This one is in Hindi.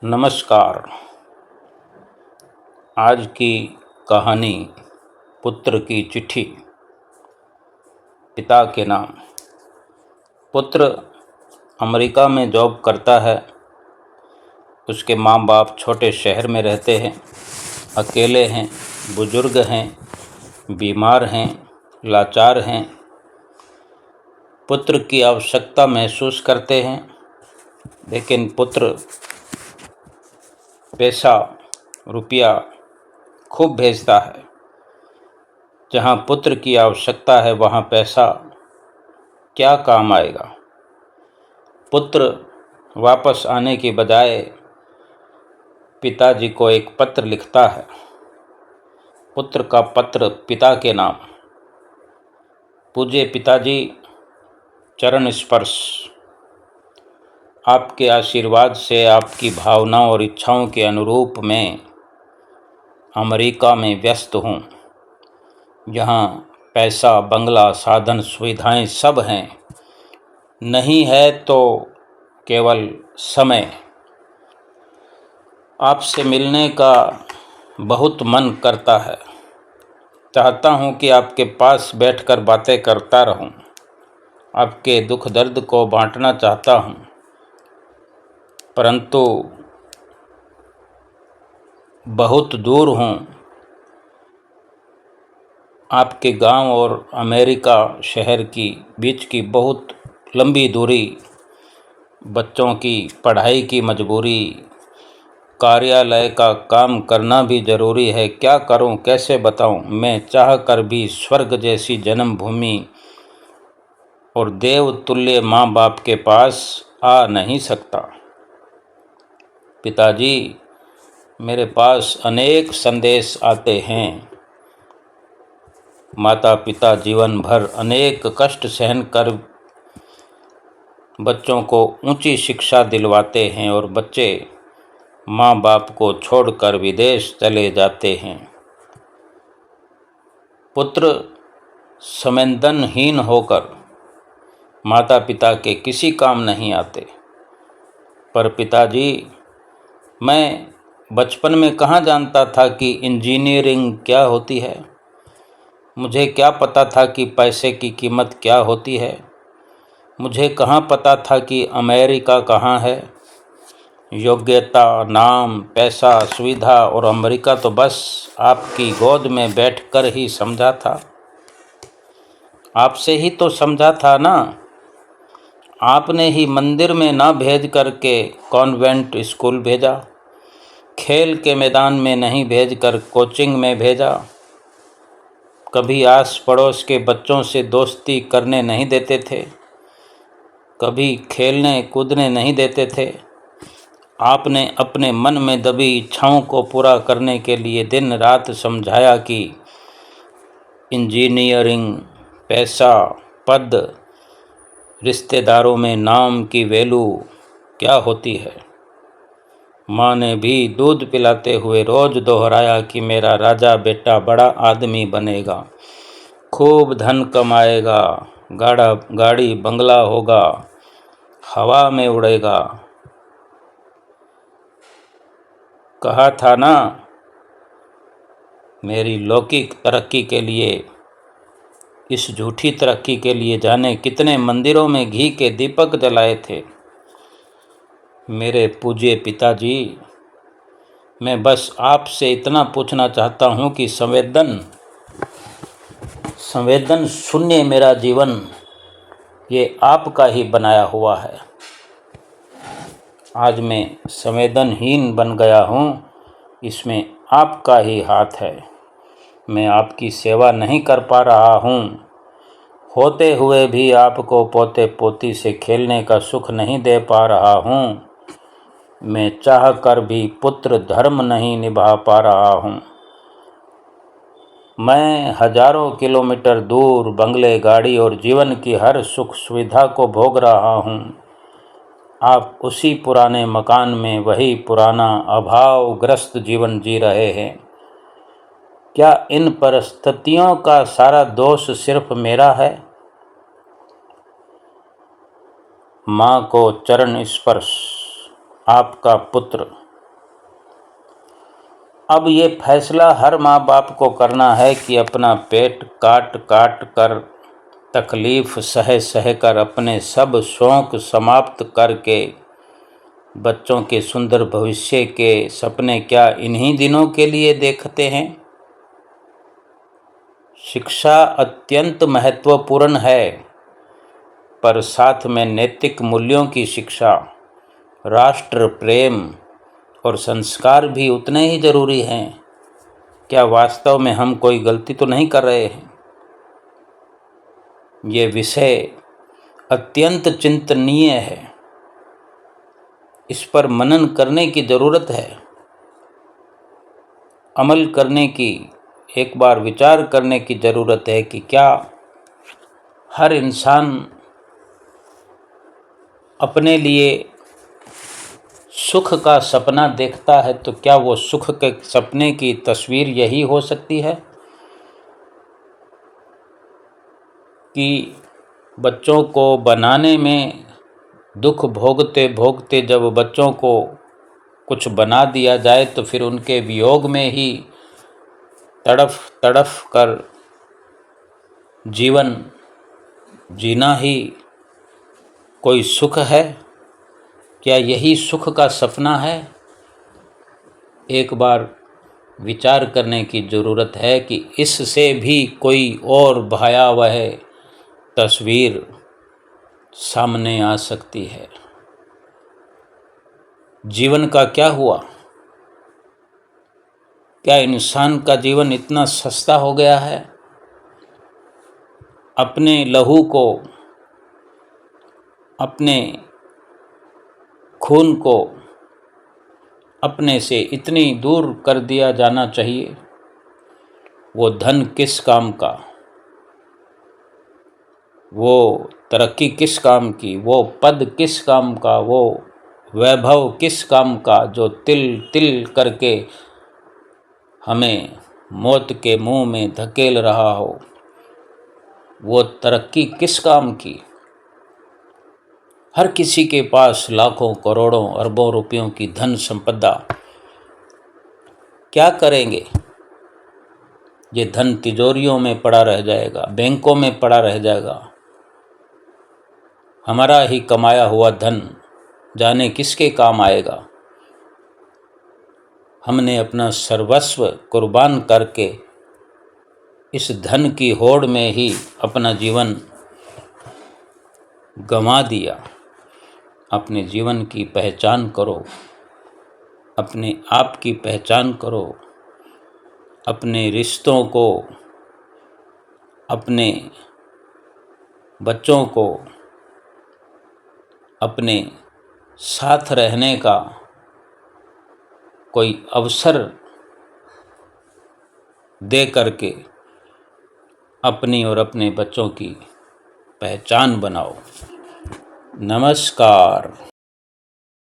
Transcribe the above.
नमस्कार। आज की कहानी पुत्र की चिट्ठी। पिता के नाम। पुत्र अमेरिका में जॉब करता है। उसके माँ बाप छोटे शहर में रहते हैं, अकेले हैं, बुजुर्ग हैं, बीमार हैं, लाचार हैं। पुत्र की आवश्यकता महसूस करते हैं, लेकिन पुत्र पैसा रुपया खूब भेजता है। जहाँ पुत्र की आवश्यकता है वहाँ पैसा क्या काम आएगा। पुत्र वापस आने के बजाय पिताजी को एक पत्र लिखता है। पुत्र का पत्र पिता के नाम। पूज्य पिताजी, चरण स्पर्श। आपके आशीर्वाद से आपकी भावनाओं और इच्छाओं के अनुरूप मैं अमेरिका में व्यस्त हूँ, जहाँ पैसा, बंगला, साधन, सुविधाएं सब हैं। नहीं है तो केवल समय। आपसे मिलने का बहुत मन करता है। चाहता हूँ कि आपके पास बैठकर बातें करता रहूँ। आपके दुख दर्द को बांटना चाहता हूँ, परंतु बहुत दूर हूँ। आपके गांव और अमेरिका शहर की बीच की बहुत लंबी दूरी, बच्चों की पढ़ाई की मजबूरी, कार्यालय का काम करना भी ज़रूरी है। क्या करूं, कैसे बताऊं। मैं चाह कर भी स्वर्ग जैसी जन्मभूमि और देवतुल्य माँ बाप के पास आ नहीं सकता। पिताजी, मेरे पास अनेक संदेश आते हैं। माता पिता जीवन भर अनेक कष्ट सहन कर बच्चों को ऊंची शिक्षा दिलवाते हैं और बच्चे माँ बाप को छोड़कर विदेश चले जाते हैं। पुत्र संवेदनहीन होकर माता पिता के किसी काम नहीं आते। पर पिताजी, मैं बचपन में कहाँ जानता था कि इंजीनियरिंग क्या होती है। मुझे क्या पता था कि पैसे की कीमत क्या होती है। मुझे कहाँ पता था कि अमेरिका कहाँ है। योग्यता, नाम, पैसा, सुविधा और अमेरिका तो बस आपकी गोद में बैठकर ही समझा था। आपसे ही तो समझा था ना। आपने ही मंदिर में ना भेज करके कॉन्वेंट स्कूल भेजा। खेल के मैदान में नहीं भेजकर कोचिंग में भेजा। कभी आस पड़ोस के बच्चों से दोस्ती करने नहीं देते थे। कभी खेलने कूदने नहीं देते थे। आपने अपने मन में दबी इच्छाओं को पूरा करने के लिए दिन रात समझाया कि इंजीनियरिंग, पैसा, पद, रिश्तेदारों में नाम की वैल्यू क्या होती है। माँ ने भी दूध पिलाते हुए रोज दोहराया कि मेरा राजा बेटा बड़ा आदमी बनेगा, खूब धन कमाएगा, गाड़ी बंगला होगा, हवा में उड़ेगा। कहा था ना, मेरी लौकिक तरक्की के लिए, इस झूठी तरक्की के लिए जाने कितने मंदिरों में घी के दीपक जलाए थे। मेरे पूज्य पिताजी, मैं बस आपसे इतना पूछना चाहता हूँ कि संवेदन शून्य मेरा जीवन ये आपका ही बनाया हुआ है। आज मैं संवेदनहीन बन गया हूँ, इसमें आपका ही हाथ है। मैं आपकी सेवा नहीं कर पा रहा हूँ। होते हुए भी आपको पोते पोती से खेलने का सुख नहीं दे पा रहा हूँ। मैं चाह कर भी पुत्र धर्म नहीं निभा पा रहा हूँ। मैं हजारों किलोमीटर दूर बंगले, गाड़ी और जीवन की हर सुख सुविधा को भोग रहा हूँ। आप उसी पुराने मकान में वही पुराना अभावग्रस्त जीवन जी रहे हैं। क्या इन परिस्थितियों का सारा दोष सिर्फ मेरा है? माँ को चरण स्पर्श। आपका पुत्र। अब ये फैसला हर माँ बाप को करना है कि अपना पेट काट काट कर, तकलीफ सह सह कर, अपने सब शौक समाप्त करके बच्चों के सुंदर भविष्य के सपने क्या इन्हीं दिनों के लिए देखते हैं। शिक्षा अत्यंत महत्वपूर्ण है, पर साथ में नैतिक मूल्यों की शिक्षा, राष्ट्र प्रेम और संस्कार भी उतने ही जरूरी हैं। क्या वास्तव में हम कोई गलती तो नहीं कर रहे हैं? ये विषय अत्यंत चिंतनीय है। इस पर मनन करने की ज़रूरत है, अमल करने की, एक बार विचार करने की ज़रूरत है कि क्या हर इंसान अपने लिए सुख का सपना देखता है, तो क्या वो सुख के सपने की तस्वीर यही हो सकती है कि बच्चों को बनाने में दुख भोगते भोगते जब बच्चों को कुछ बना दिया जाए तो फिर उनके वियोग में ही तड़फ तड़फ कर जीवन जीना ही कोई सुख है? क्या यही सुख का सपना है? एक बार विचार करने की ज़रूरत है कि इससे भी कोई और भयावह तस्वीर सामने आ सकती है। जीवन का क्या हुआ? क्या इंसान का जीवन इतना सस्ता हो गया है? अपने लहू को, अपने खून को अपने से इतनी दूर कर दिया जाना चाहिए? वो धन किस काम का, वो तरक्की किस काम की, वो पद किस काम का, वो वैभव किस काम का, जो तिल तिल करके हमें मौत के मुंह में धकेल रहा हो? वो तरक्की किस काम की? हर किसी के पास लाखों करोड़ों अरबों रुपयों की धन संपदा, क्या करेंगे? ये धन तिजोरियों में पड़ा रह जाएगा, बैंकों में पड़ा रह जाएगा। हमारा ही कमाया हुआ धन जाने किसके काम आएगा? हमने अपना सर्वस्व कुर्बान करके इस धन की होड़ में ही अपना जीवन गंवा दिया। अपने जीवन की पहचान करो, अपने आप की पहचान करो, अपने रिश्तों को, अपने बच्चों को, अपने साथ रहने का कोई अवसर दे करके अपनी और अपने बच्चों की पहचान बनाओ। नमस्कार।